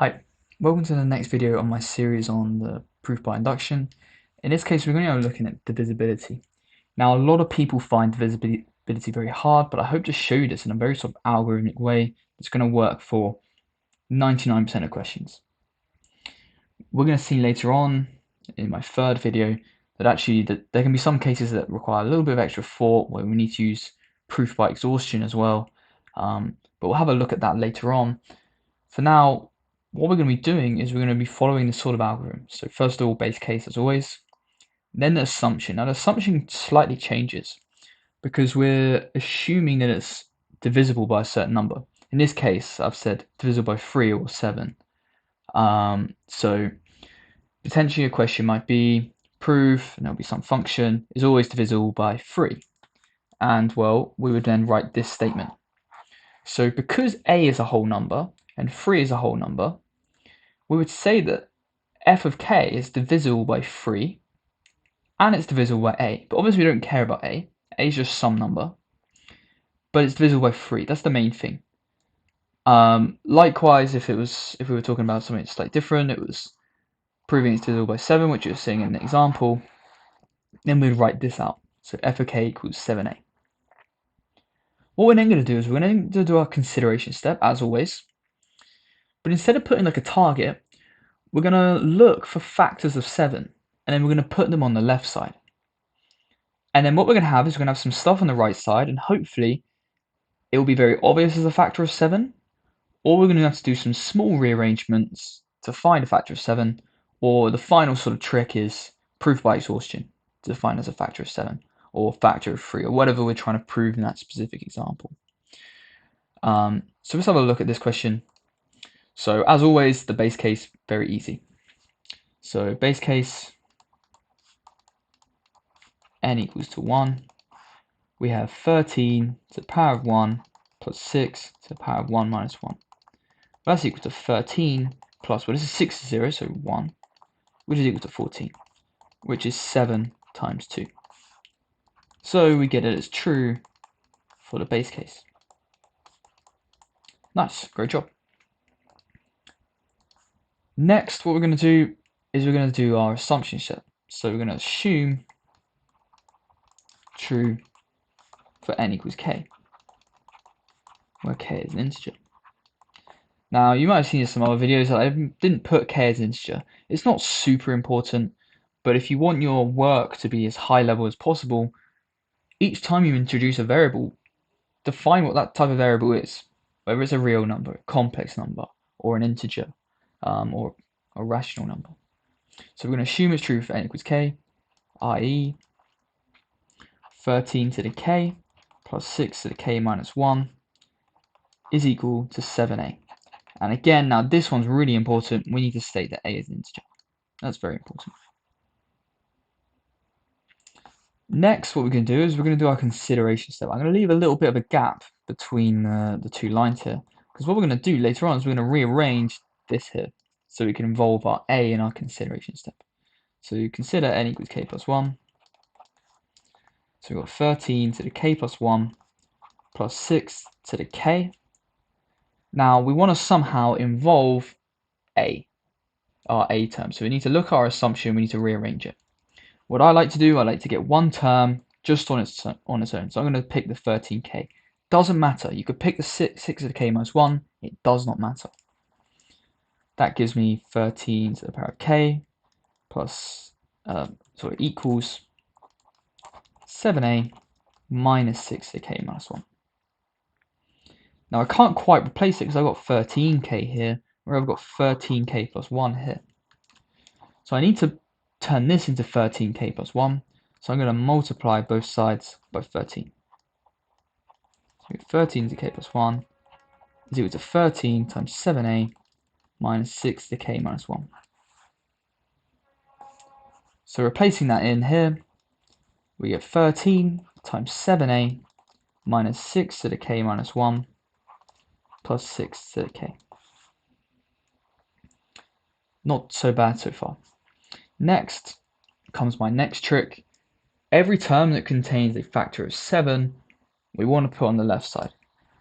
Hi, welcome to the next video on my series on the proof by induction. In this case, we're going to be looking at divisibility. Now, a lot of people find divisibility very hard, but I hope to show you this in a very sort of algorithmic way that's going to work for 99% of questions. We're going to see later on in my third video that actually there can be some cases that require a little bit of extra thought where we need to use proof by exhaustion as well, but we'll have a look at that later on. For now, what we're going to be doing is we're going to be following this sort of algorithm. So first of all, base case as always, then the assumption. Now the assumption slightly changes because we're assuming that it's divisible by a certain number. In this case, I've said divisible by 3 or 7. So potentially a question might be proof, and there'll be some function, is always divisible by 3. And well, we would then write this statement. So because a is a whole number and 3 is a whole number, we would say that f of k is divisible by 3 and it's divisible by a. But obviously we don't care about a. A is just some number. But it's divisible by 3. That's the main thing. Likewise, if we were talking about something slightly different, it was proving it's divisible by 7, which you're seeing in the example, then we'd write this out. So f of k equals 7a. What we're then going to do is we're going to do our consideration step, as always. But instead of putting like a target, we're going to look for factors of 7, and then we're going to put them on the left side. And then what we're going to have is we're going to have some stuff on the right side, and hopefully it will be very obvious as a factor of 7, or we're going to have to do some small rearrangements to find a factor of 7, or the final sort of trick is proof by exhaustion to define as a factor of 7, or factor of 3, or whatever we're trying to prove in that specific example. So let's have a look at this question. So as always, the base case, very easy. So base case, n equals to 1. We have 13 to the power of 1 plus 6 to the power of 1 minus 1. That's equal to 13 plus, well, this is 6 to 0, so 1, which is equal to 14, which is 7 times 2. So we get it as true for the base case. Nice, great job. Next, what we're going to do is we're going to do our assumption step. So we're going to assume true for n equals k, where k is an integer. Now, you might have seen in some other videos that I didn't put k as an integer. It's not super important, but if you want your work to be as high level as possible, each time you introduce a variable, define what that type of variable is, whether it's a real number, a complex number, or an integer, or a rational number. So we're going to assume it's true for n equals k, i.e. 13 to the k plus 6 to the k minus 1 is equal to 7a. And again, now this one's really important. We need to state that a is an integer. That's very important. Next, what we're going to do is we're going to do our consideration step. I'm going to leave a little bit of a gap between the two lines here, because what we're going to do later on is we're going to rearrange this here so we can involve our a in our consideration step. So you consider n equals k plus 1. So we've got 13 to the k plus 1 plus 6 to the k. Now we want to somehow involve a, our a term. So we need to look at our assumption, we need to rearrange it. What I like to do, I like to get one term just on its own. So I'm going to pick the 13k. Doesn't matter. You could pick the 6 to the k minus 1. It does not matter. That gives me 13 to the power of k plus, equals 7a minus 6 to the k minus 1. Now I can't quite replace it because I've got 13k here, where I've got 13k plus 1 here. So I need to turn this into 13k plus 1. So I'm going to multiply both sides by 13. So 13 to k plus 1 is equal to 13 times 7a minus 6 to k minus 1. So replacing that in here, we get 13 times 7a minus 6 to the k minus 1 plus 6 to the k. Not so bad so far. Next comes my next trick. Every term that contains a factor of 7, we want to put on the left side.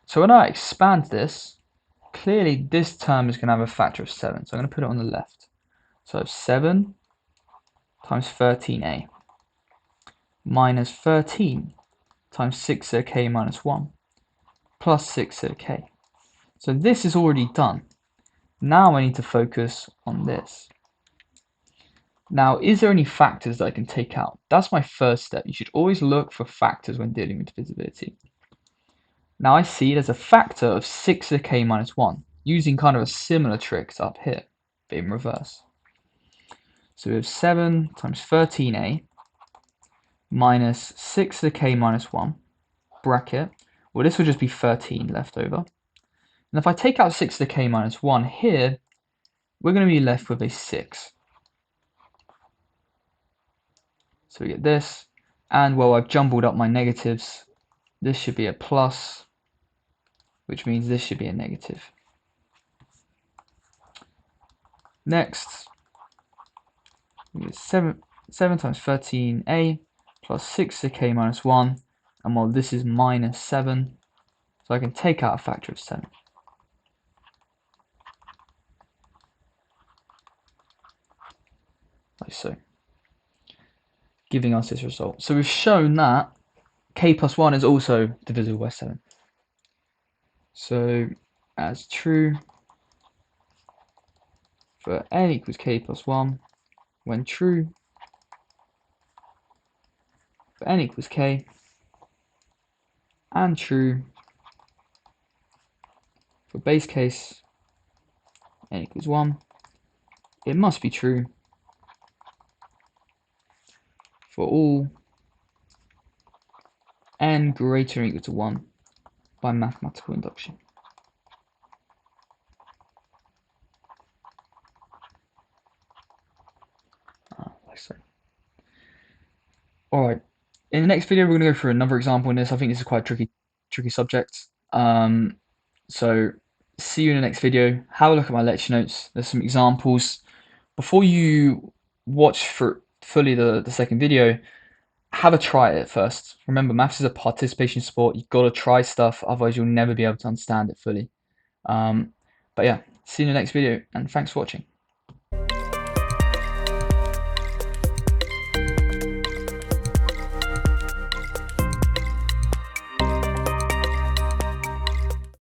So when I expand this, clearly this term is going to have a factor of 7, so I'm going to put it on the left. So 7 times 13a minus 13 times 6 to the k minus 1 plus 6 to the k. So this is already done. Now I need to focus on this. Now, is there any factors that I can take out? That's my first step. You should always look for factors when dealing with divisibility. Now I see there's a factor of 6 to the k minus 1, using kind of a similar trick to up here, but in reverse. So we have 7 times 13a minus 6 to the k minus 1, bracket. Well, this will just be 13 left over. And if I take out 6 to the k minus 1 here, we're going to be left with a 6. So we get this, and well, I've jumbled up my negatives. This should be a plus, which means this should be a negative. Next, we get 7 times 13a plus 6 to the k minus 1, and well, this is minus 7, so I can take out a factor of 7. Like so, giving us this result. So we've shown that k plus 1 is also divisible by 7. So as true for n equals k plus 1, when true for n equals k, and true for base case n equals 1, it must be true for all n greater or equal to 1 by mathematical induction. Like so. Alright, in the next video we're going to go through another example in this. I think this is quite a tricky subject. So see you in the next video. Have a look at my lecture notes. There's some examples. Before you watch for fully the second video, have a try at it first. Remember, maths is a participation sport. You've got to try stuff, otherwise you'll never be able to understand it fully. But yeah, see you in the next video, and thanks for watching.